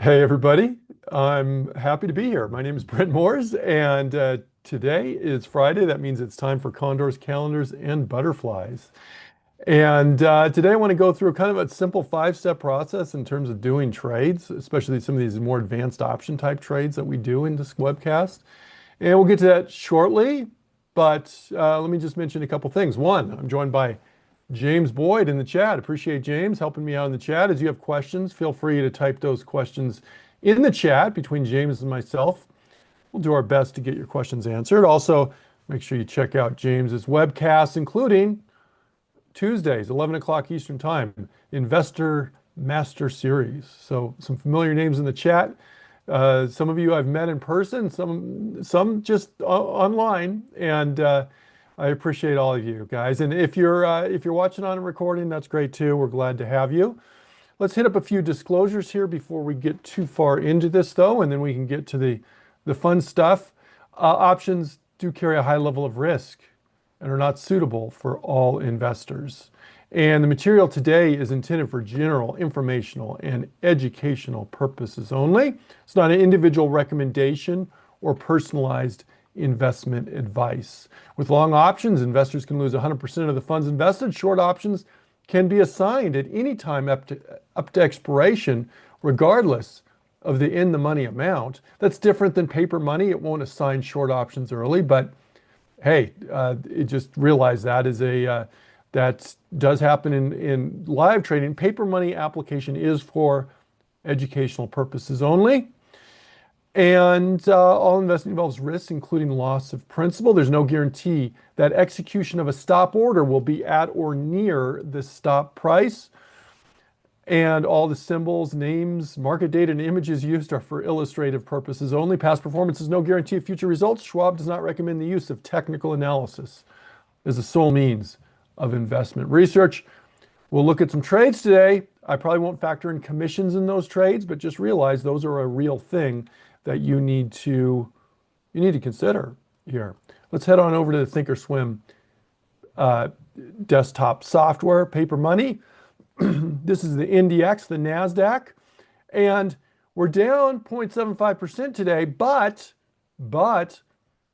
Hey, everybody. I'm happy to be here. My name is Brent Moores, and today is Friday. That means it's time for Condors, Calendars, and Butterflies. And today I want to go through kind of a simple five-step process in terms of doing trades, especially some of these more advanced option type trades that we do in this webcast. And we'll get to that shortly, but let me just mention a couple things. One, I'm joined by James Boyd in the chat. Appreciate James helping me out in the chat. As you have questions, feel free to type those questions in the chat between James and myself. We'll do our best to get your questions answered. Also, make sure you check out James's webcasts, including Tuesdays, 11 o'clock Eastern Time, Investor Master Series. So some familiar names in the chat. Some of you I've met in person, some just online, and I appreciate all of you guys. And if you're watching on a recording, that's great too. We're glad to have you. Let's hit up a few disclosures here before we get too far into this, though, and then we can get to the fun stuff. Options do carry a high level of risk and are not suitable for all investors. And the material today is intended for general, informational, and educational purposes only. It's not an individual recommendation or personalized investment advice. With long options, investors can lose 100% of the funds invested. Short options can be assigned at any time up to expiration, regardless of the in-the-money amount. That's different than paper money. It won't assign short options early, but hey, just realize that that does happen in live trading. Paper money application is for educational purposes only. And all investing involves risks, including loss of principal. There's no guarantee that execution of a stop order will be at or near the stop price. And all the symbols, names, market data, and images used are for illustrative purposes only. Past performance is no guarantee of future results. Schwab does not recommend the use of technical analysis as the sole means of investment research. We'll look at some trades today. I probably won't factor in commissions in those trades, but just realize those are a real thing that you need to consider here. Let's head on over to the Thinkorswim desktop software, paper money. This is the NDX, the NASDAQ, and we're down 0.75% today, but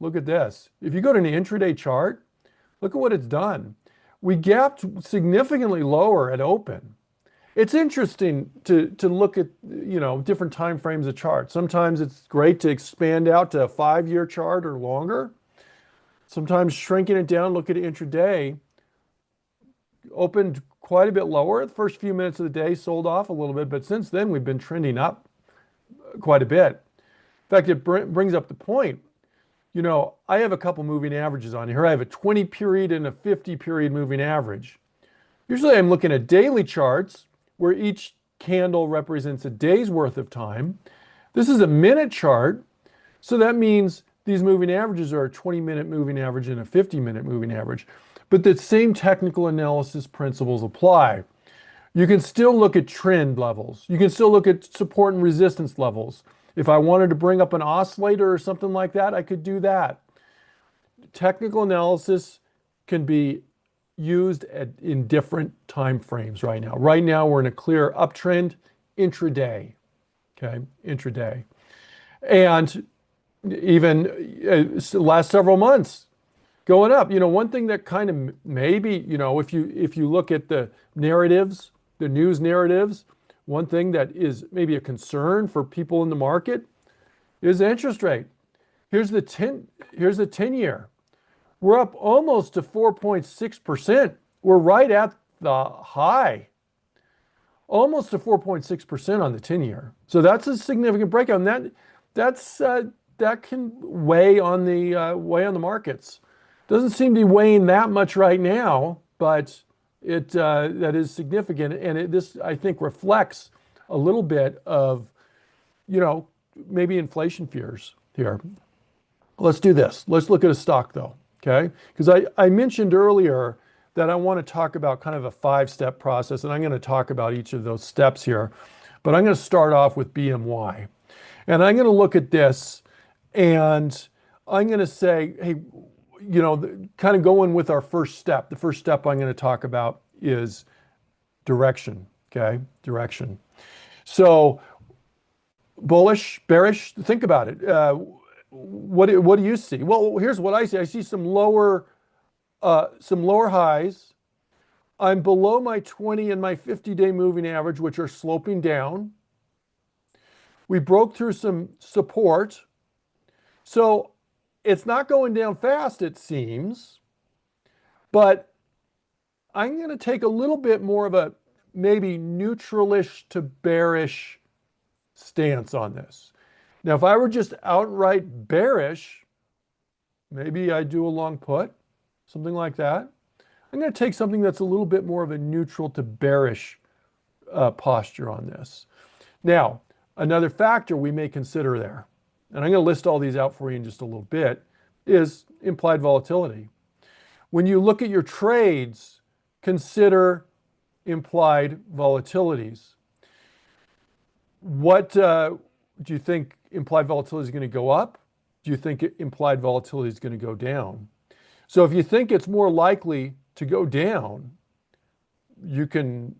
look at this. If you go to an intraday chart, look at what it's done. We gapped significantly lower at open. It's interesting to look at, different time frames of charts. Sometimes it's great to expand out to a 5-year chart or longer. Sometimes shrinking it down, look at it intraday. Opened quite a bit lower. The first few minutes of the day sold off a little bit, but since then we've been trending up quite a bit. In fact, it brings up the point. I have a couple moving averages on here. I have a 20 period and a 50 period moving average. Usually I'm looking at daily charts where each candle represents a day's worth of time. This is a minute chart, so that means these moving averages are a 20-minute moving average and a 50-minute moving average. But the same technical analysis principles apply. You can still look at trend levels. You can still look at support and resistance levels. If I wanted to bring up an oscillator or something like that, I could do that. Technical analysis can be used in different time frames right now. Right now, we're in a clear uptrend intraday, okay, intraday. And even last several months going up. One thing that kind of maybe, if you look at the narratives, the news narratives, one thing that is maybe a concern for people in the market is interest rate. Here's the 10-year. We're up almost to 4.6%. We're right at the high. Almost to 4.6% on the 10-year. So that's a significant breakout. And that can weigh on the markets. Doesn't seem to be weighing that much right now, but that is significant. And this, I think, reflects a little bit of, maybe inflation fears here. Let's do this. Let's look at a stock, though. Okay, because I mentioned earlier that I want to talk about kind of a 5-step process, and I'm going to talk about each of those steps here. But I'm going to start off with BMY. And I'm going to look at this, and I'm going to say, hey, kind of going with our first step. The first step I'm going to talk about is direction, okay? Direction. So Bullish, bearish? Think about it. What do you see? Well, here's what I see. I see some lower highs. I'm below my 20 and my 50-day moving average, which are sloping down. We broke through some support. So it's not going down fast, it seems, but I'm going to take a little bit more of a maybe neutralish to bearish stance on this. Now, if I were just outright bearish, maybe I do a long put, something like that. I'm going to take something that's a little bit more of a neutral to bearish posture on this. Now, another factor we may consider there, and I'm going to list all these out for you in just a little bit, is implied volatility. When you look at your trades, consider implied volatilities. What do you think implied volatility is going to go up? Do you think implied volatility is going to go down? So if you think it's more likely to go down, you can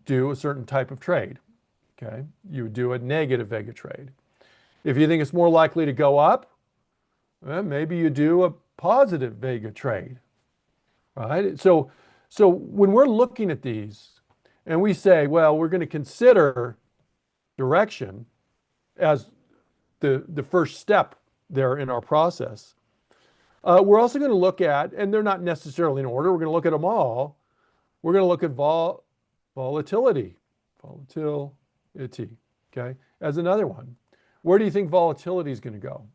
do a certain type of trade. Okay, you would do a negative Vega trade. If you think it's more likely to go up, well, maybe you do a positive Vega trade. Right? So when we're looking at these and we say, well, we're going to consider direction as the first step there in our process, we're also going to look at, and they're not necessarily in order, we're going to look at them all. We're going to look at volatility, okay, as another one. Where do you think volatility is going to go?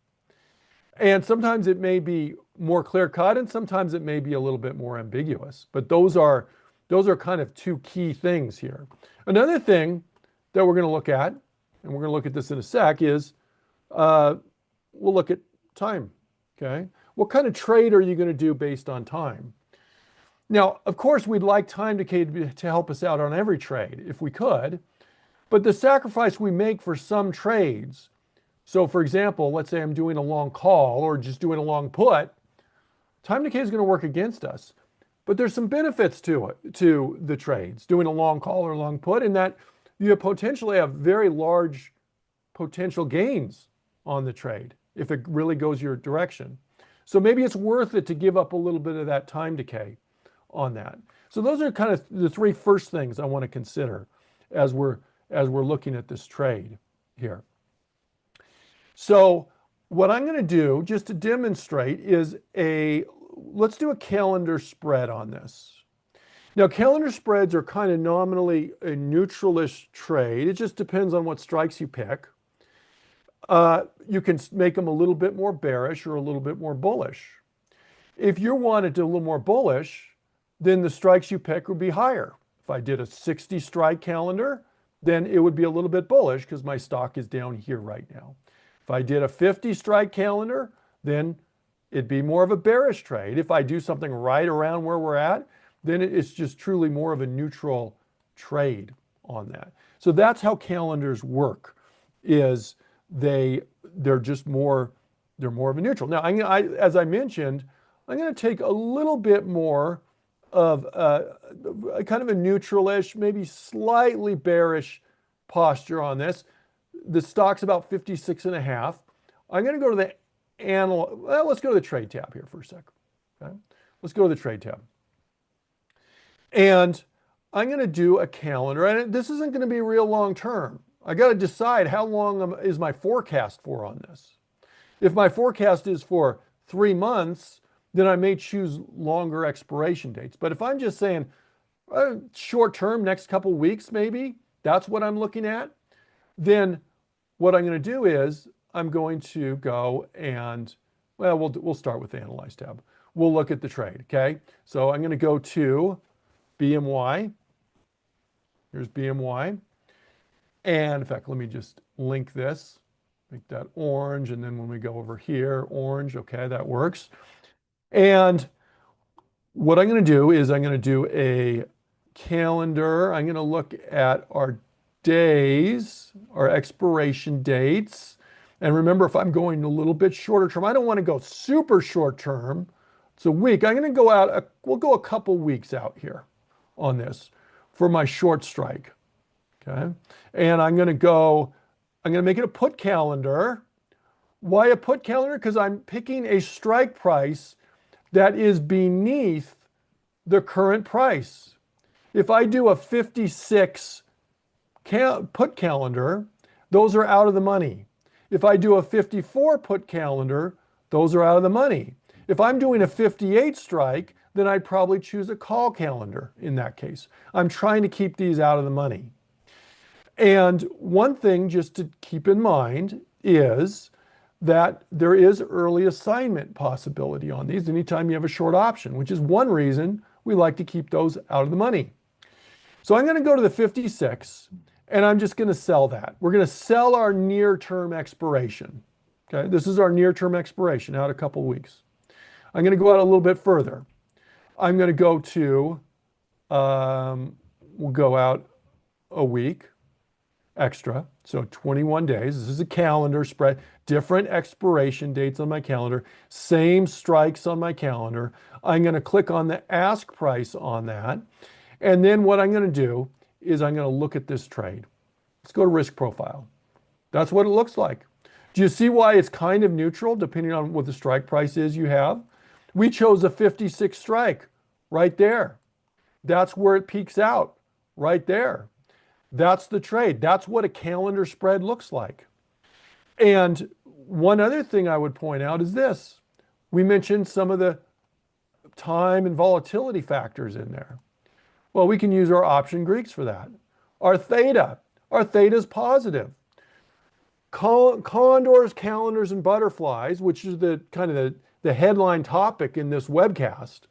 And sometimes it may be more clear-cut, and sometimes it may be a little bit more ambiguous. But those are kind of two key things here. Another thing that we're going to look at, and we're going to look at this in a sec, is we'll look at time. Okay, what kind of trade are you going to do based on time? Now, of course, we'd like time decay to help us out on every trade if we could, but the sacrifice we make for some trades. So for example, let's say I'm doing a long call or just doing a long put, time decay is going to work against us. But there's some benefits to it, to the trades, doing a long call or long put, in that you potentially have very large potential gains on the trade if it really goes your direction. So maybe it's worth it to give up a little bit of that time decay on that. So those are kind of the three first things I want to consider as we're looking at this trade here. So what I'm going to do, just to demonstrate, is let's do a calendar spread on this. Now, calendar spreads are kind of nominally a neutralish trade. It just depends on what strikes you pick. You can make them a little bit more bearish or a little bit more bullish. If you wanted to a little more bullish, then the strikes you pick would be higher. If I did a 60 strike calendar, then it would be a little bit bullish because my stock is down here right now. If I did a 50 strike calendar, then it'd be more of a bearish trade. If I do something right around where we're at, then it's just truly more of a neutral trade on that. So that's how calendars work, is they're just more, they're more of a neutral. Now, as I mentioned, I'm going to take a little bit more of a kind of a neutralish, maybe slightly bearish posture on this. The stock's about 56.5. I'm going to go to the let's go to the trade tab here for a sec. Okay? Let's go to the trade tab. And I'm going to do a calendar. And this isn't going to be real long term. I got to decide how long is my forecast for on this. If my forecast is for 3 months, then I may choose longer expiration dates. But if I'm just saying short term, next couple weeks maybe, that's what I'm looking at, then what I'm going to do is I'm going to go and, well, we'll start with the Analyze tab. We'll look at the trade, okay? So I'm going to go to BMY. Here's BMY. And in fact, let me just link this, make that orange. And then when we go over here, orange, okay, that works. And what I'm going to do is I'm going to do a calendar. I'm going to look at our days, our expiration dates. And remember, if I'm going a little bit shorter term, I don't want to go super short term. It's a week. I'm going to go out, we'll go a couple weeks out here on this for my short strike. Okay. And I'm going to go I'm going to make it a put calendar. Why a put calendar? Because I'm picking a strike price that is beneath the current price. If I do a 56 put calendar, those are out of the money. If I do a 54 put calendar, those are out of the money. If I'm doing a 58 strike, then I'd probably choose a call calendar in that case. I'm trying to keep these out of the money. And one thing just to keep in mind is that there is early assignment possibility on these anytime you have a short option, which is one reason we like to keep those out of the money. So I'm going to go to the 56 and I'm just going to sell that. We're going to sell our near-term expiration. Okay, this is our near-term expiration out a couple of weeks. I'm going to go out a little bit further. I'm going to go to, we'll go out a week extra, so 21 days. This is a calendar spread, different expiration dates on my calendar, same strikes on my calendar. I'm going to click on the ask price on that. And then what I'm going to do is I'm going to look at this trade. Let's go to risk profile. That's what it looks like. Do you see why it's kind of neutral depending on what the strike price is you have? We chose a 56 strike right there. That's where it peaks out right there. That's the trade. That's what a calendar spread looks like. And one other thing I would point out is this. We mentioned some of the time and volatility factors in there. Well, we can use our option Greeks for that. Our theta is positive. Condors, calendars, and butterflies, which is the kind of the headline topic in this webcast.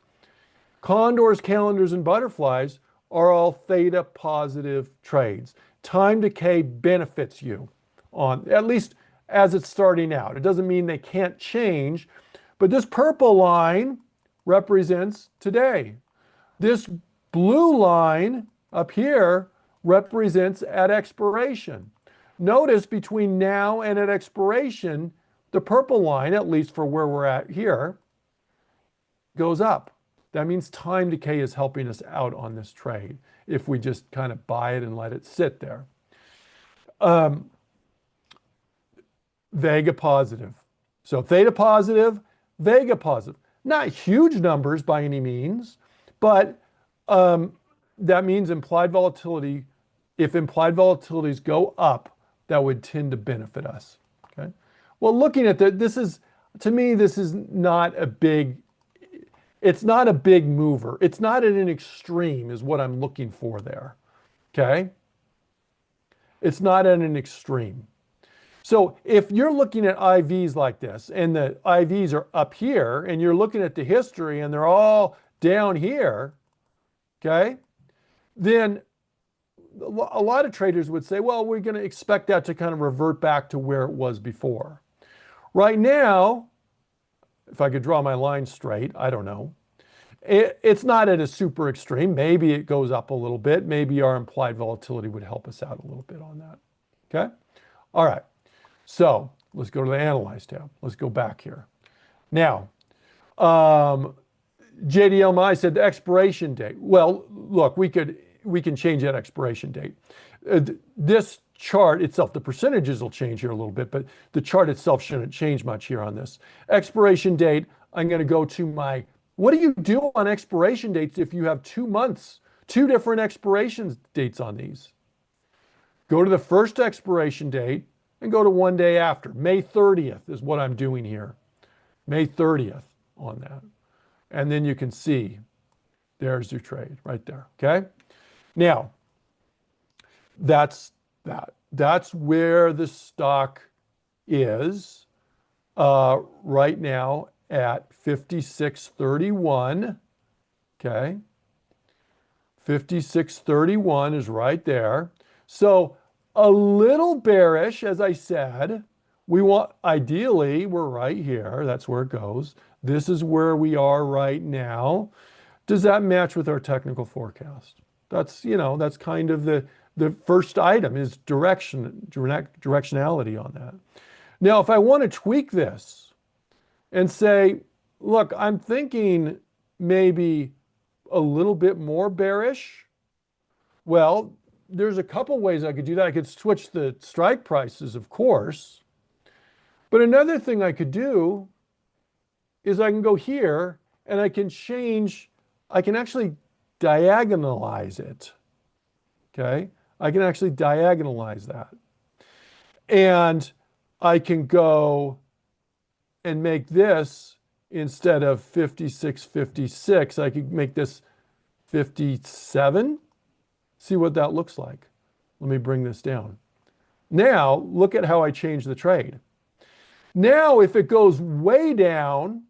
Condors, calendars, and butterflies are all theta positive trades. Time decay benefits you on, at least as it's starting out. It doesn't mean they can't change, but this purple line represents today. This blue line up here represents at expiration. Notice between now and at expiration, the purple line, at least for where we're at here, goes up. That means time decay is helping us out on this trade if we just kind of buy it and let it sit there. Vega positive. So theta positive, Vega positive. Not huge numbers by any means, but that means implied volatility, if implied volatilities go up, that would tend to benefit us. Okay. Well, looking at this is, to me, this is not a big, it's not a big mover. It's not at an extreme is what I'm looking for there. Okay. It's not at an extreme. So if you're looking at IVs like this and the IVs are up here and you're looking at the history and they're all down here, okay, then a lot of traders would say, well, we're going to expect that to kind of revert back to where it was before. Right now, if I could draw my line straight, I don't know. It's not at a super extreme. Maybe it goes up a little bit. Maybe our implied volatility would help us out a little bit on that. Okay? All right. So let's go to the Analyze tab. Let's go back here. Now, JDLMI said the expiration date. Well, look, we can change that expiration date. This chart itself, the percentages will change here a little bit, but the chart itself shouldn't change much here on this. Expiration date, I'm going to go to my, what do you do on expiration dates if you have 2 months, 2 different expiration dates on these? Go to the first expiration date and go to 1 day after. May 30th is what I'm doing here. May 30th on that. And then you can see there's your trade right there, okay? Now, that's that. That's where the stock is right now at 56.31, okay? 56.31 is right there. So a little bearish, as I said. We want, ideally, we're right here. That's where it goes. This is where we are right now. Does that match with our technical forecast? That's, you know, that's kind of the first item is directionality on that. Now, if I want to tweak this and say, look, I'm thinking maybe a little bit more bearish. Well, there's a couple ways I could do that. I could switch the strike prices, of course. But another thing I could do is I can go here and I can change, I can actually diagonalize it. Okay? I can actually diagonalize that. And I can go and make this, instead of 56.56, I could make this 57. See what that looks like. Let me bring this down. Now, look at how I change the trade. Now, if it goes way down,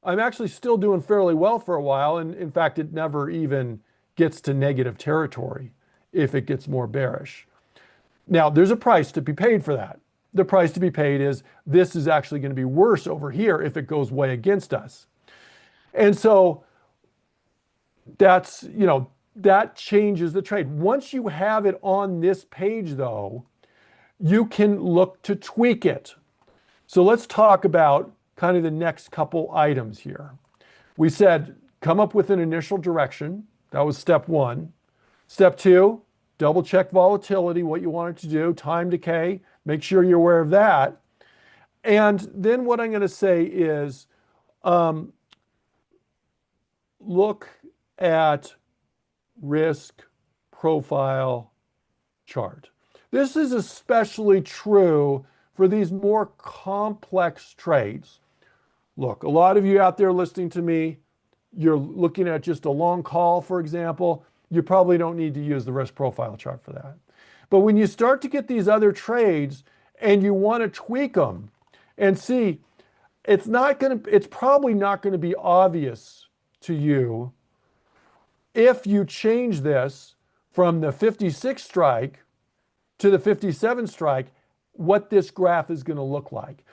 I'm actually still doing fairly well for a while. And in fact, it never even gets to negative territory if it gets more bearish. Now, there's a price to be paid for that. The price to be paid is this is actually going to be worse over here if it goes way against us. And so that's, that changes the trade. Once you have it on this page, though, you can look to tweak it. So let's talk about kind of the next couple items here. We said come up with an initial direction. That was step one. Step two, double check volatility, what you want it to do, time decay, make sure you're aware of that. And then what I'm going to say is look at risk profile chart. This is especially true for these more complex trades. Look, a lot of you out there listening to me, you're looking at just a long call, for example. You probably don't need to use the risk profile chart for that. But when you start to get these other trades and you want to tweak them and see, it's probably not going to be obvious to you if you change this from the 56 strike to the 57 strike, what this graph is going to look like.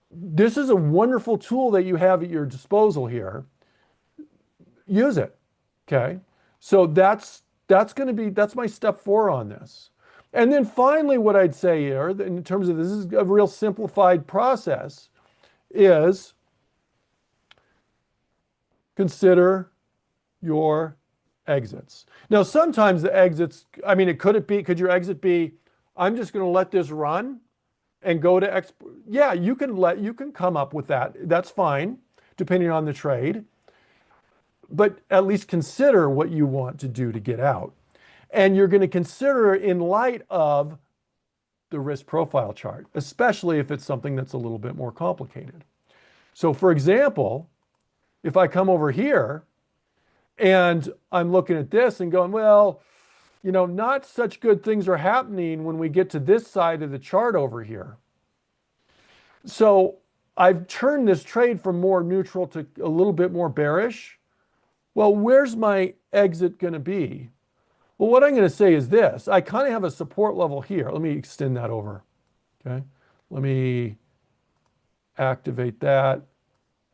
This is a wonderful tool that you have at your disposal here. Use it, okay? So that's my step 4 on this. And then finally, what I'd say here, in terms of this is a real simplified process, is consider your exits. Now, sometimes the exits, could your exit be, I'm just going to let this run and go to yeah, you can come up with that. That's fine, depending on the trade. But at least consider what you want to do to get out. And you're going to consider in light of the risk profile chart, especially if it's something that's a little bit more complicated. So for example, if I come over here and I'm looking at this and going, well, not such good things are happening when we get to this side of the chart over here. So I've turned this trade from more neutral to a little bit more bearish. Well, where's my exit going to be? Well, what I'm going to say is this. I kind of have a support level here. Let me extend that over. Okay. Let me activate that.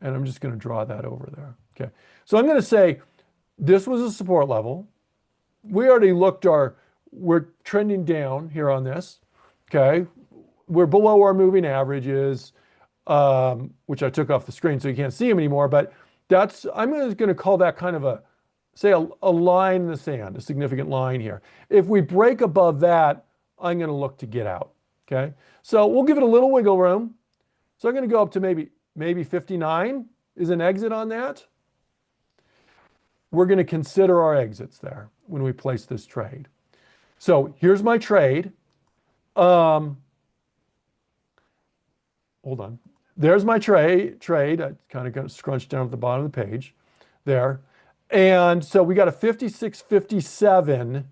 And I'm just going to draw that over there. Okay. So I'm going to say this was a support level. We already looked we're trending down here on this. Okay. We're below our moving averages, which I took off the screen so you can't see them anymore. But I'm going to call that kind of a line in the sand, a significant line here. If we break above that, I'm going to look to get out. Okay. So we'll give it a little wiggle room. So I'm going to go up to maybe 59 is an exit on that. We're going to consider our exits there when we place this trade. So here's my trade. Hold on. There's my trade. I kind of got scrunched down at the bottom of the page there. And so we got a 56.57.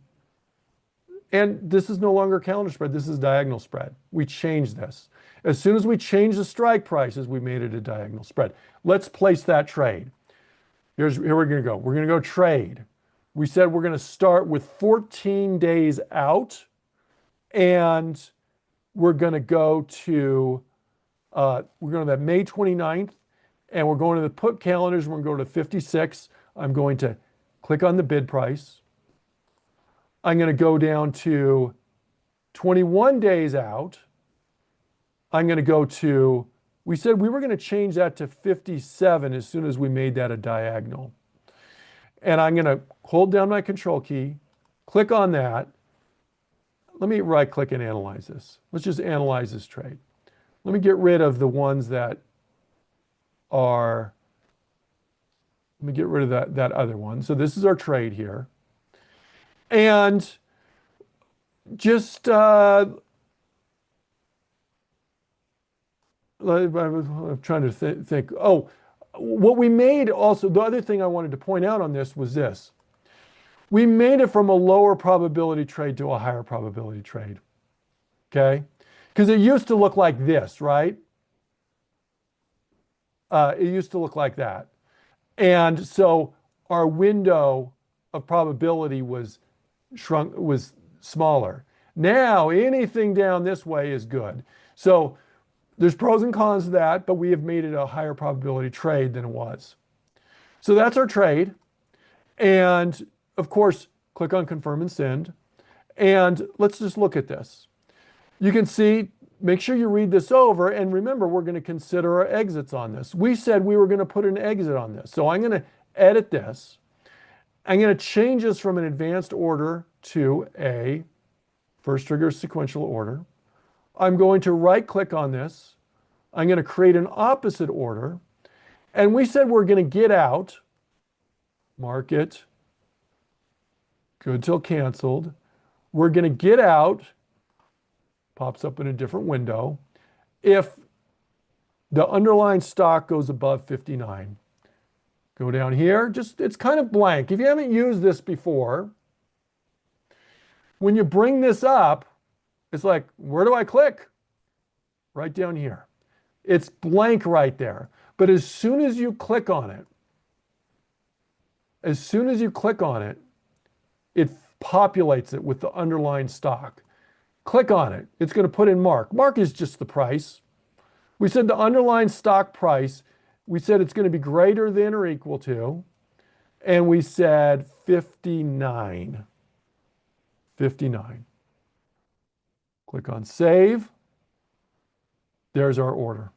And this is no longer a calendar spread. This is diagonal spread. We changed this. As soon as we changed the strike prices, we made it a diagonal spread. Let's place that trade. Here we're going to go. We're going to go trade. We said we're going to start with 14 days out. And we're going to go to that May 29th. And we're going to the put calendars. We're going to go to 56. I'm going to click on the bid price. I'm going to go down to 21 days out. I'm going to go to, we said we were going to change that to 57 as soon as we made that a diagonal. And I'm going to hold down my control key, click on that. let me right click and analyze this. Let's just analyze this trade. Let me get rid of the ones that are, let me get rid of that other one. So this is our trade here. And just, I'm trying to think. Oh, what we made also, the other thing I wanted to point out on this was this. We made it from a lower probability trade to a higher probability trade. Okay? Because it used to look like this, right? It used to look like that. And so our window of probability was smaller. Now anything down this way is good. So there's pros and cons to that, but we have made it a higher probability trade than it was. So that's our trade. And of course, click on confirm and send. And let's just look at this. You can see, make sure you read this over. And remember, we're going to consider our exits on this. We said we were going to put an exit on this. So I'm going to edit this. I'm going to change this from an advanced order to a first trigger sequential order. I'm going to right click on this. I'm going to create an opposite order. And we said we're going to get out, market, good till canceled. We're going to get out, pops up in a different window, if the underlying stock goes above 59. Go down here, just, it's kind of blank. If you haven't used this before, when you bring this up, it's like, where do I click? Right down here. It's blank right there. But as soon as you click on it, it populates it with the underlying stock. Click on it. It's going to put in mark. Mark is just the price. We said the underlying stock price, we said it's going to be greater than or equal to, and we said 59. 59. Click on save. There's our order,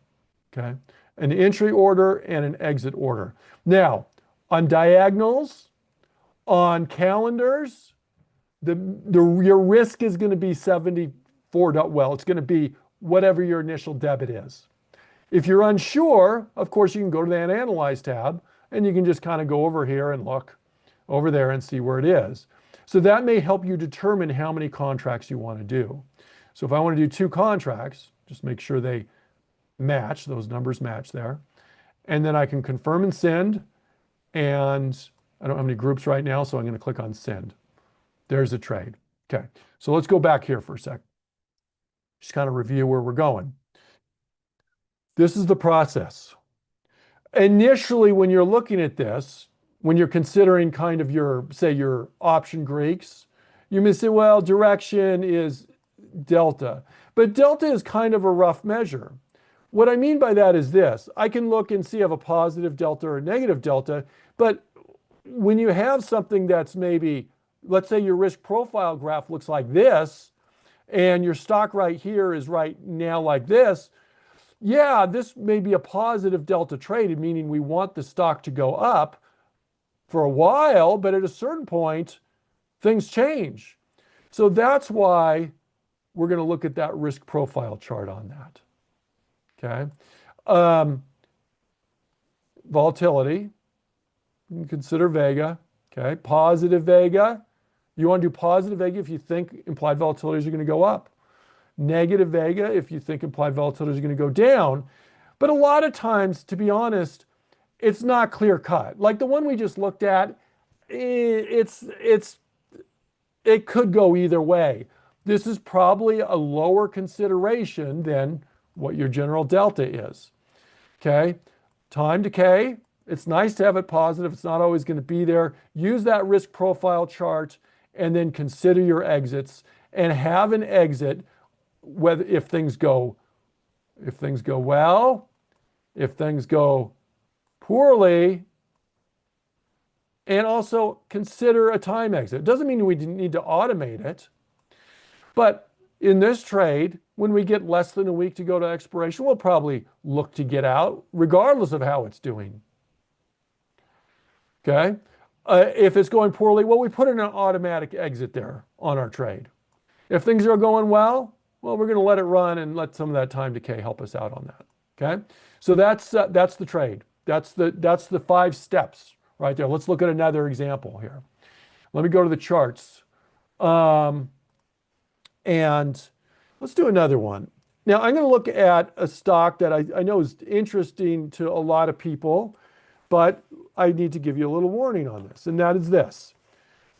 okay? An entry order and an exit order. Now, on diagonals, on calendars, your risk is going to be 74, well, it's going to be whatever your initial debit is. If you're unsure, of course, you can go to that Analyze tab, and you can just kind of go over here and look over there and see where it is. So that may help you determine how many contracts you want to do. So if I want to do 2 contracts, just make sure they match, those numbers match there. And then I can confirm and send. And I don't have any groups right now, so I'm going to click on send. There's a trade. Okay, so let's go back here for a sec. Just kind of review where we're going. This is the process. Initially, when you're looking at this, when you're considering kind of your, say, your option Greeks, you may say, well, direction is delta. But delta is kind of a rough measure. What I mean by that is this. I can look and see if I have a positive delta or a negative delta, but when you have something that's maybe, let's say your risk profile graph looks like this, and your stock right here is right now like this, yeah, this may be a positive delta trade, meaning we want the stock to go up for a while, but at a certain point, things change. So that's why we're going to look at that risk profile chart on that. Okay. Volatility, you can consider Vega. Okay. Positive Vega. You want to do positive Vega if you think implied volatilities are going to go up. Negative Vega if you think implied volatilities are going to go down. But a lot of times, to be honest, it's not clear cut. Like the one we just looked at, it could go either way. This is probably a lower consideration than what your general delta is. Okay, time decay. It's nice to have it positive. It's not always going to be there. Use that risk profile chart and then consider your exits and have an exit whether if things go well, if things go poorly, and also consider a time exit. It doesn't mean we need to automate it, but in this trade, when we get less than a week to go to expiration, we'll probably look to get out regardless of how it's doing. Okay? If it's going poorly, well, we put in an automatic exit there on our trade. If things are going well, well, we're going to let it run and let some of that time decay help us out on that. Okay, so that's the trade. That's the 5 steps right there. Let's look at another example here. Let me go to the charts, and let's do another one. Now I'm going to look at a stock that I know is interesting to a lot of people, but I need to give you a little warning on this, and that is this.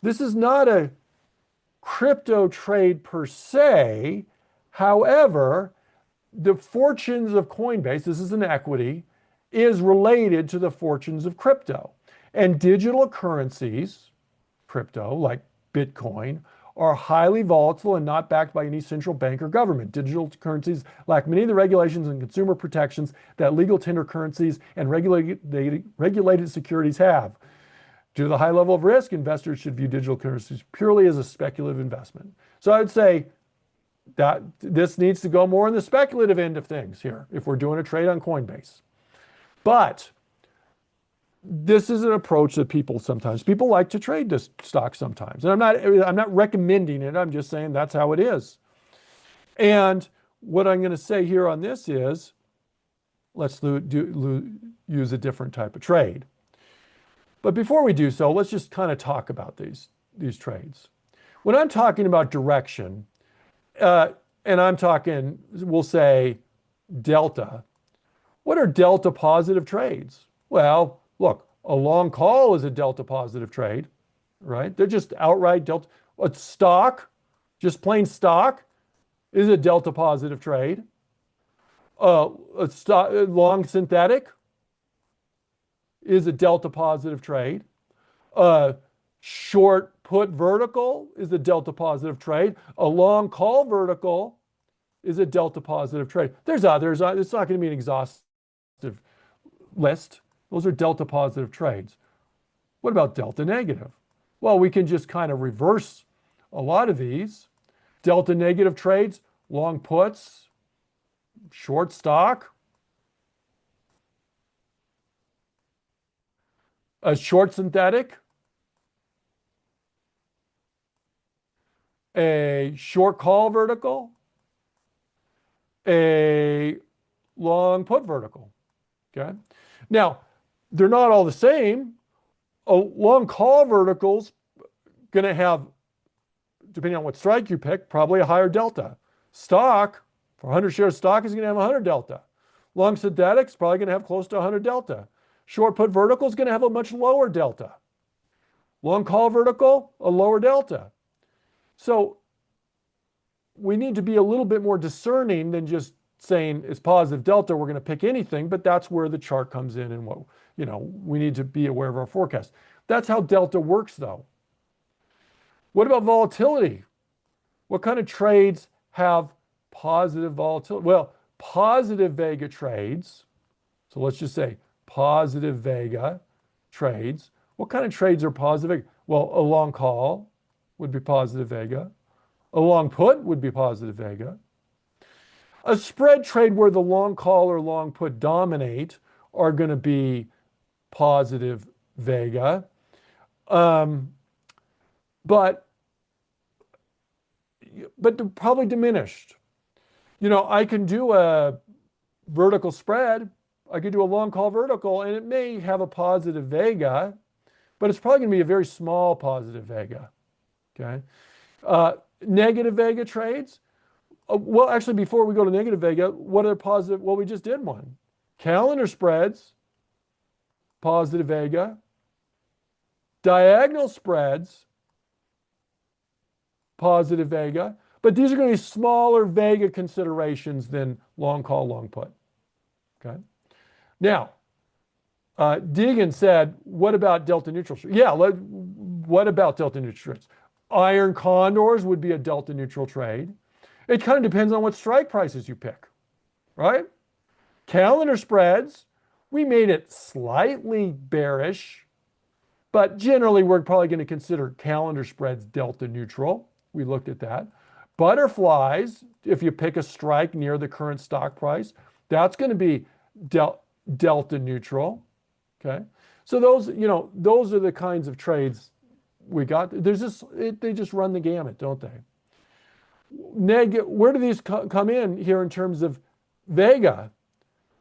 This is not a crypto trade per se. However, the fortunes of Coinbase, this is an equity, is related to the fortunes of crypto. And digital currencies, crypto, like Bitcoin, are highly volatile and not backed by any central bank or government. Digital currencies lack many of the regulations and consumer protections that legal tender currencies and regulated securities have. Due to the high level of risk, investors should view digital currencies purely as a speculative investment. So I would say that this needs to go more in the speculative end of things here if we're doing a trade on Coinbase. But this is an approach that people like to trade this stock sometimes. And I'm not recommending it. I'm just saying that's how it is. And what I'm going to say here on this is, let's use a different type of trade. But before we do so, let's just kind of talk about these trades. When I'm talking about direction, and I'm talking, we'll say delta. What are delta positive trades? Well, look, a long call is a delta positive trade, right? They're just outright delta. A stock, just plain stock, is a delta positive trade. A long synthetic is a delta positive trade. A short put vertical is a delta positive trade. A long call vertical is a delta positive trade. There's others. It's not going to be an exhaustive list. Those are delta positive trades. What about delta negative? Well, we can just kind of reverse a lot of these. Delta negative trades, long puts, short stock, a short synthetic, a short call vertical, a long put vertical. Okay. Now, they're not all the same. A long call vertical's going to have, depending on what strike you pick, probably a higher delta. Stock, for 100 shares stock, is going to have 100 delta. Long synthetic's probably going to have close to 100 delta. Short put vertical is going to have a much lower delta. Long call vertical, a lower delta. So we need to be a little bit more discerning than just saying it's positive delta, we're going to pick anything, but that's where the chart comes in and what, we need to be aware of our forecast. That's how delta works though. What about volatility? What kind of trades have positive volatility? Well, positive Vega trades, so let's just say positive Vega trades. What kind of trades are positive? Well, a long call would be positive Vega. A long put would be positive Vega. A spread trade where the long call or long put dominate are going to be positive Vega. But they're probably diminished. I can do a vertical spread. I could do a long call vertical, and it may have a positive Vega, but it's probably going to be a very small positive Vega. Okay. Negative Vega trades. Well, actually, before we go to negative Vega, what are positive? Well, we just did one. Calendar spreads, positive Vega. Diagonal spreads, positive Vega. But these are going to be smaller Vega considerations than long call, long put. Okay. Now, Deegan said, what about delta neutral? Yeah, what about delta neutral trades? Iron condors would be a delta neutral trade. It kind of depends on what strike prices you pick, right? Calendar spreads, we made it slightly bearish, but generally we're probably going to consider calendar spreads delta neutral. We looked at that. Butterflies, if you pick a strike near the current stock price, that's going to be delta neutral. Okay. So those are the kinds of trades we got. They just run the gamut, don't they? where do these come in here in terms of vega?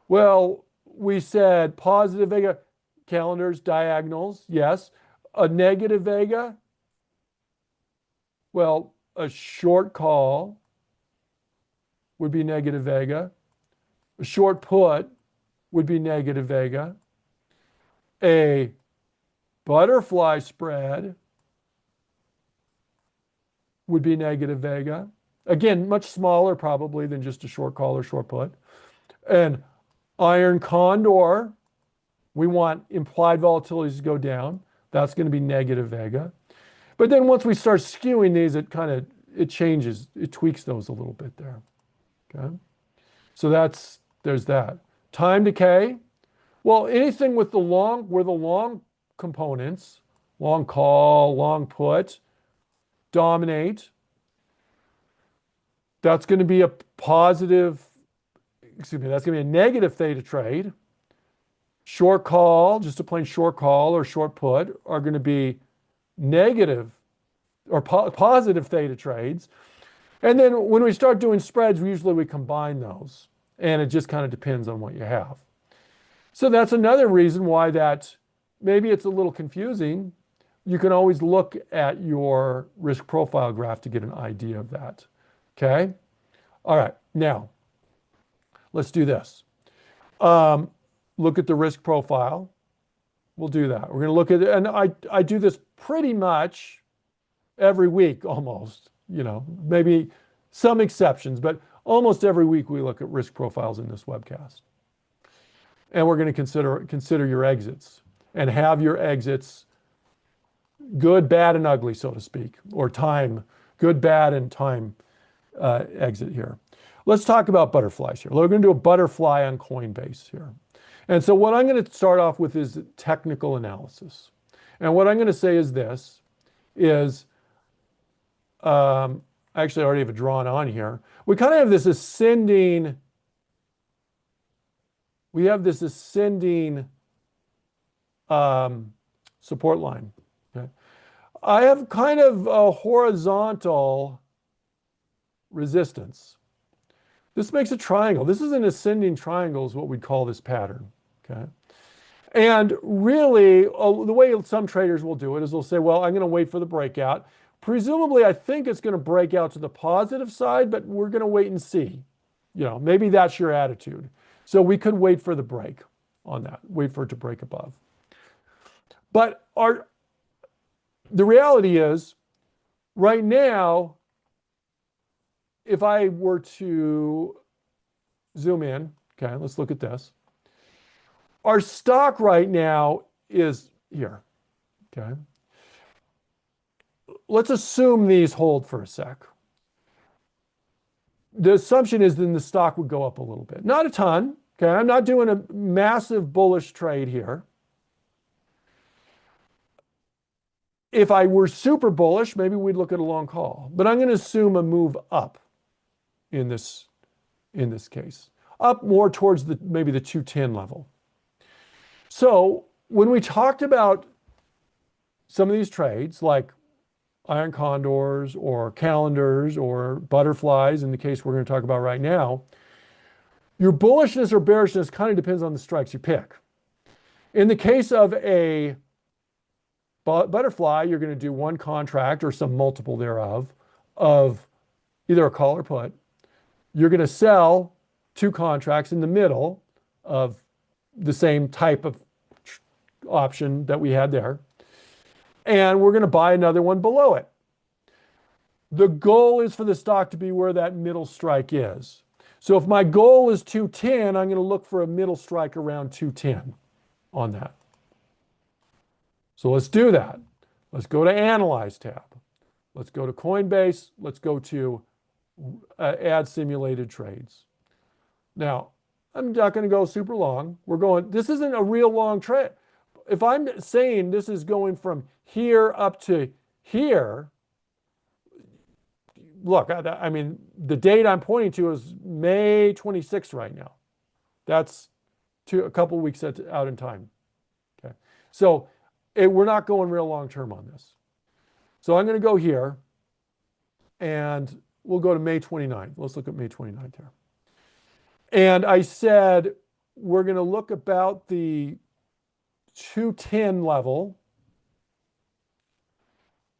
Well, we said positive vega, calendars, diagonals, yes. A negative vega, well, a short call would be negative vega. A short put would be negative vega. A butterfly spread would be negative vega. Again, much smaller probably than just a short call or short put. And iron condor, we want implied volatilities to go down. That's going to be negative vega. But then once we start skewing these, it changes, it tweaks those a little bit there. Okay. So there's that. Time decay. Well, anything with where the long components, long call, long put, dominate, that's going to be a positive, that's going to be a negative theta trade. Short call, just a plain short call or short put, are going to be negative or positive theta trades. And then when we start doing spreads, usually we combine those. And it just kind of depends on what you have. So that's another reason why that maybe it's a little confusing. You can always look at your risk profile graph to get an idea of that. Okay? All right, now let's do this. Look at the risk profile. We'll do that. We're going to look at it, and I do this pretty much every week almost, maybe some exceptions, but almost every week we look at risk profiles in this webcast. And we're going to consider your exits and have your exits good, bad, and ugly, so to speak, or time, good, bad, and time exit here. Let's talk about butterflies here. We're going to do a butterfly on Coinbase here. And so what I'm going to start off with is technical analysis. And what I'm going to say is this, actually I already have it drawn on here. We kind of have this ascending, support line. Okay. I have kind of a horizontal resistance. This makes a triangle. This is an ascending triangle is what we'd call this pattern, okay? And really, the way some traders will do it is they'll say, well, I'm going to wait for the breakout. Presumably, I think it's going to break out to the positive side, but we're going to wait and see. Maybe that's your attitude. So we could wait for the break on that, wait for it to break above. But the reality is, right now, if I were to zoom in, okay, let's look at this. Our stock right now is here, okay? Let's assume these hold for a sec. The assumption is then the stock would go up a little bit. Not a ton, okay? I'm not doing a massive bullish trade here. If I were super bullish, maybe we'd look at a long call. But I'm going to assume a move up in this case. Up more towards maybe the 210 level. So when we talked about some of these trades, like iron condors or calendars or butterflies, in the case we're going to talk about right now, your bullishness or bearishness kind of depends on the strikes you pick. In the case of a butterfly, you're going to do one contract or some multiple thereof of either a call or put. You're going to sell two contracts in the middle of the same type of option that we had there. And we're going to buy another one below it. The goal is for the stock to be where that middle strike is. So if my goal is 210, I'm going to look for a middle strike around 210 on that. So let's do that. Let's go to Analyze tab. Let's go to Coinbase. Let's go to Add Simulated Trades. Now, I'm not going to go super long. This isn't a real long trade. If I'm saying this is going from here up to here, look, I mean, the date I'm pointing to is May 26th right now. That's a couple of weeks out in time. Okay, so we're not going real long term on this. So I'm going to go here, and we'll go to May 29th. Let's look at May 29th here. And I said, we're going to look about the 210 level.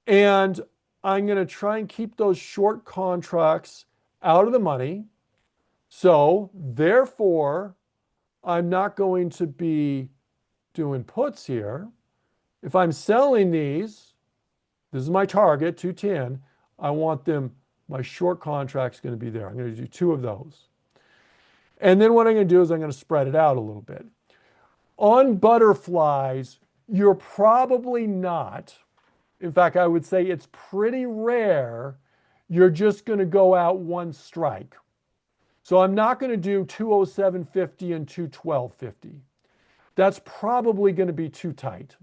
And I'm going to try and keep those short contracts out of the money. So therefore, I'm not going to be doing puts here. If I'm selling these, this is my target, 210. I want them, my short contract's going to be there. I'm going to do 2 of those. And then what I'm going to do is I'm going to spread it out a little bit. On butterflies, you're probably not. In fact, I would say it's pretty rare you're just going to go out one strike. So I'm not going to do 207.50 and 212.50. That's probably going to be too tight.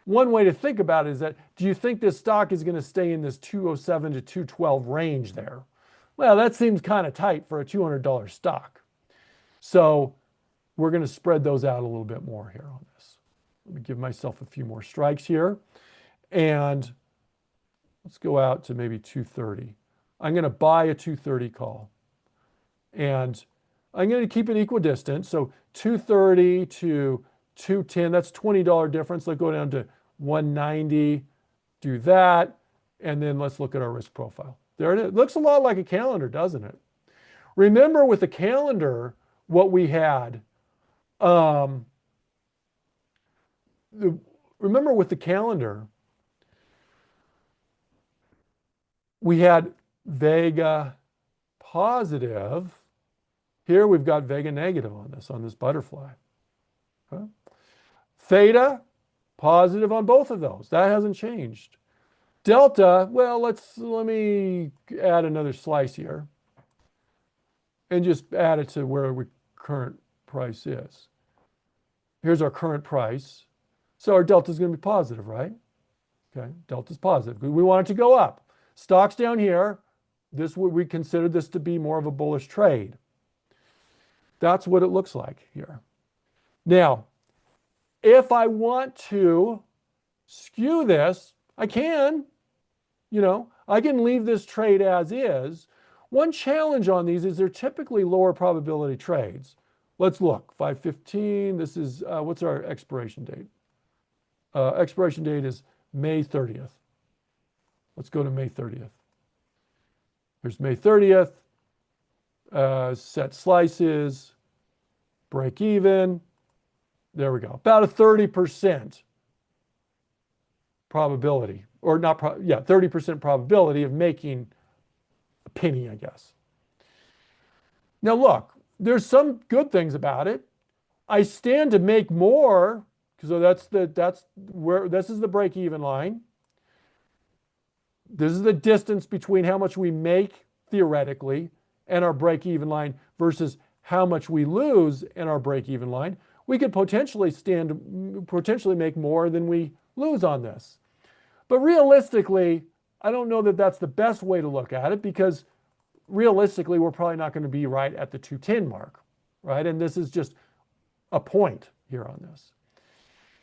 One way to think about it is that, do you think this stock is going to stay in this 207 to 212 range there? Well, that seems kind of tight for a $200 stock. So we're going to spread those out a little bit more here on this. Let me give myself a few more strikes here. And let's go out to maybe 230. I'm going to buy a 230 call. And I'm going to keep it equidistant. So 230 to 210, that's $20 difference. Let's go down to 190, do that. And then let's look at our risk profile. There it is. It looks a lot like a calendar, doesn't it? Remember with the calendar, what we had, remember with the calendar, we had Vega positive. Here we've got Vega negative on this butterfly. Okay. Theta positive on both of those. That hasn't changed. Delta, well, let me add another slice here and just add it to where our current price is. Here's our current price. So our delta is going to be positive, right? Okay, delta's positive. We want it to go up. Stocks down here, we consider this to be more of a bullish trade. That's what it looks like here. Now, if I want to skew this, I can. I can leave this trade as is. One challenge on these is they're typically lower probability trades. Let's look. 515. This is, what's our expiration date? Expiration date is May 30th. Let's go to May 30th. Here's May 30th. Set slices. Break even. There we go. About a 30% probability. Or not, 30% probability of making a penny, I guess. Now look, there's some good things about it. I stand to make more, so this is the break-even line. This is the distance between how much we make theoretically and our break-even line versus how much we lose in our break-even line. We could potentially make more than we lose on this. But realistically, I don't know that that's the best way to look at it, because realistically, we're probably not going to be right at the 210 mark, right? And this is just a point here on this.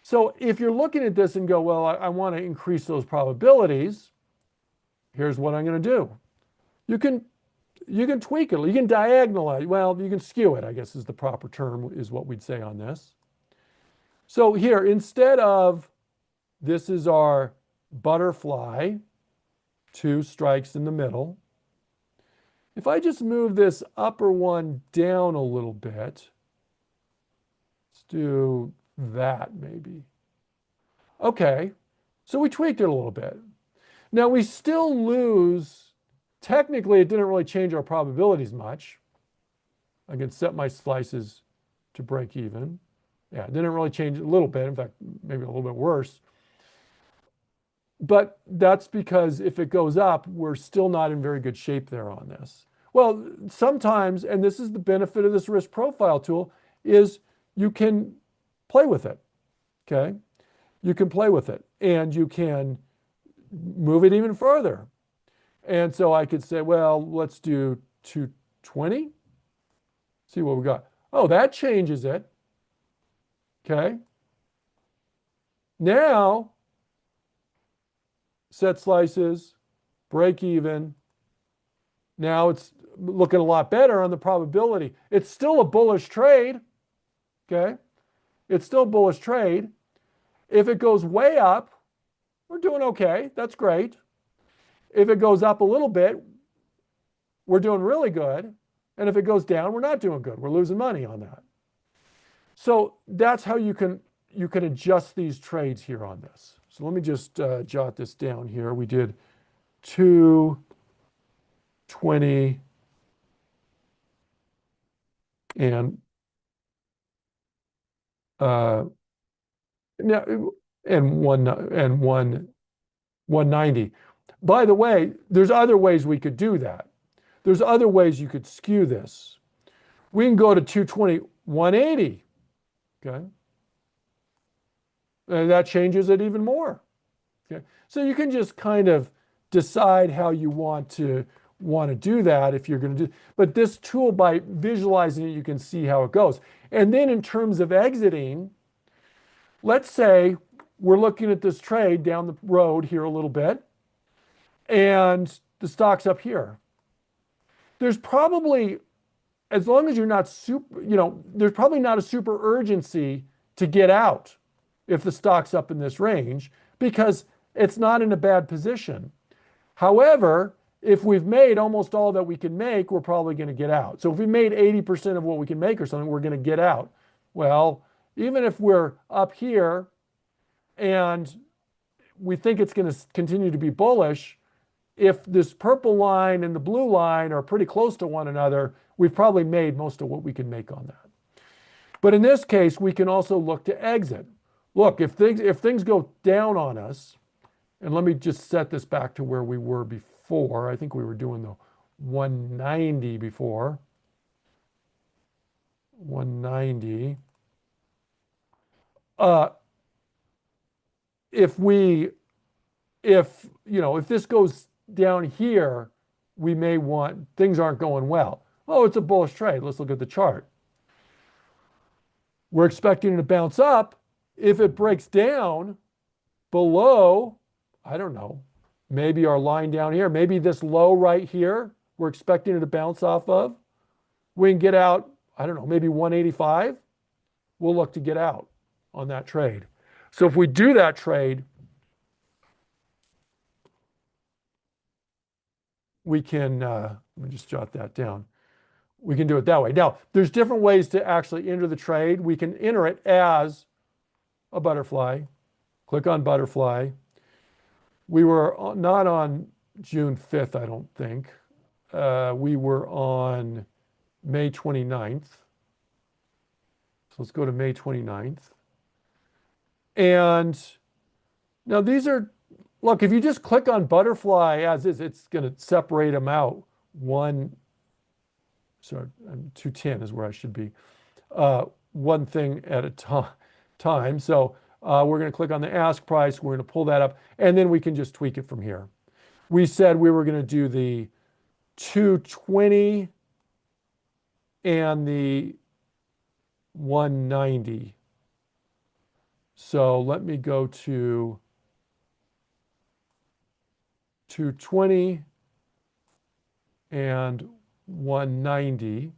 So if you're looking at this and go, well, I want to increase those probabilities, here's what I'm going to do. You can tweak it. You can diagonalize. Well, you can skew it, I guess is the proper term, is what we'd say on this. So here, instead of, this is our butterfly, 2 strikes in the middle. If I just move this upper one down a little bit, let's do that maybe. Okay, so we tweaked it a little bit. Now we still lose, technically it didn't really change our probabilities much. I can set my slices to break even. Yeah, it didn't really change a little bit, in fact, maybe a little bit worse. But that's because if it goes up, we're still not in very good shape there on this. Well, sometimes, and this is the benefit of this risk profile tool, is you can play with it, okay? You can play with it and you can move it even further. And so I could say, well, let's do 220. See what we got. Oh, that changes it. Okay. Now, set slices, break even, Now it's looking a lot better on the probability. It's still a bullish trade, okay? It's still a bullish trade. If it goes way up, we're doing okay. That's great. If it goes up a little bit, we're doing really good. And if it goes down, we're not doing good. We're losing money on that. So that's how you can adjust these trades here on this. So let me just jot this down here. We did 220 and and 190. By the way, there's other ways we could do that. There's other ways you could skew this. We can go to 220, 180. Okay. And that changes it even more. Okay. So you can just kind of decide how you want to do that if you're going to do. But this tool, by visualizing it, you can see how it goes. And then in terms of exiting, let's say we're looking at this trade down the road here a little bit, and the stock's up here. There's probably, as long as you're not super, there's probably not a super urgency to get out if the stock's up in this range, because it's not in a bad position. However, if we've made almost all that we can make, we're probably going to get out. So if we made 80% of what we can make or something, we're going to get out. Well, even if we're up here and we think it's going to continue to be bullish, if this purple line and the blue line are pretty close to one another, we've probably made most of what we can make on that. But in this case, we can also look to exit. Look, if things go down on us, and let me just set this back to where we were before. I think we were doing the 190 before. 190. If this goes down here, we may want, things aren't going well. Oh, it's a bullish trade. Let's look at the chart. We're expecting it to bounce up. If it breaks down below, I don't know, maybe our line down here, maybe this low right here, we're expecting it to bounce off of. We can get out, I don't know, maybe 185. We'll look to get out on that trade. So if we do that trade, we can, let me just jot that down. We can do it that way. Now, there's different ways to actually enter the trade. We can enter it as a butterfly. Click on butterfly. We were not on June 5th, I don't think. We were on May 29th. So let's go to May 29th. And now these are, look, if you just click on butterfly as is, it's going to separate them out. 210 is where I should be. One thing at a time. So we're going to click on the ask price. We're going to pull that up, and then we can just tweak it from here. We said we were going to do the 220 and the 190. So let me go to 220 and 190.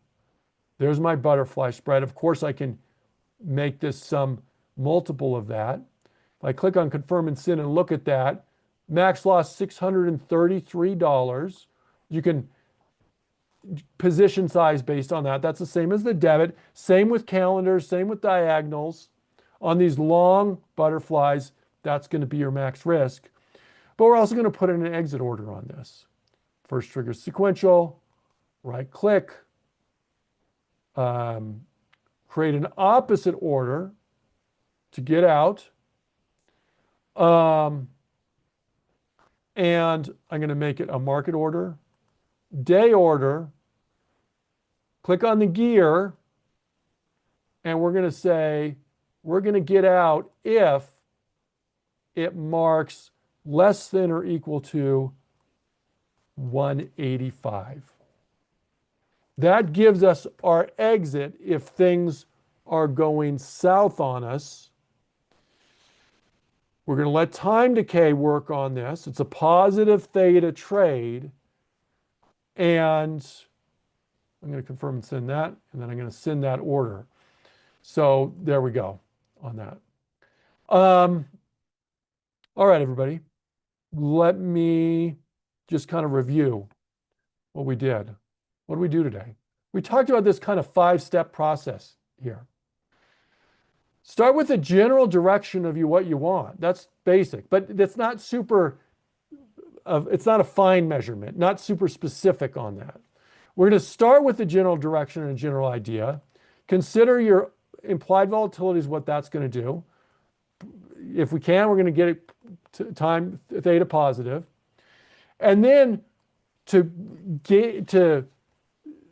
There's my butterfly spread. Of course, I can make this some multiple of that. If I click on confirm and send and look at that, max loss $633. You can position size based on that. That's the same as the debit. Same with calendars, same with diagonals. On these long butterflies, that's going to be your max risk. But we're also going to put in an exit order on this. First trigger sequential, right click, create an opposite order to get out. And I'm going to make it a market order, day order, click on the gear, and we're going to say, we're going to get out if it marks less than or equal to 185. That gives us our exit if things are going south on us. We're going to let time decay work on this. It's a positive theta trade. And I'm going to confirm and send that, and then I'm going to send that order. So there we go on that. All right, everybody. Let me just kind of review what we did. What did we do today? We talked about this kind of 5-step process here. Start with the general direction of what you want. That's basic, but it's not super, it's not a fine measurement, not super specific on that. We're going to start with the general direction and a general idea. Consider your implied volatility is what that's going to do. If we can, we're going to get it to time theta positive. And then to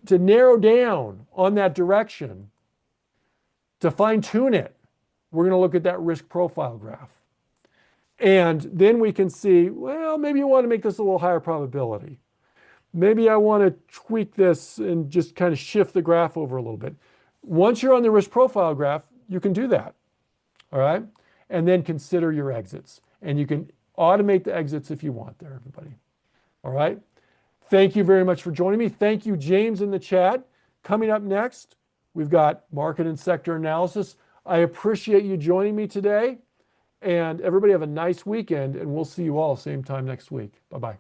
narrow down on that direction, to fine tune it, we're going to look at that risk profile graph. And then we can see, well, maybe you want to make this a little higher probability. Maybe I want to tweak this and just kind of shift the graph over a little bit. Once you're on the risk profile graph, you can do that. All right. And then consider your exits. And you can automate the exits if you want there, everybody. All right. Thank you very much for joining me. Thank you, James, in the chat. Coming up next, we've got market and sector analysis. I appreciate you joining me today. And everybody have a nice weekend, and we'll see you all same time next week. Bye-bye.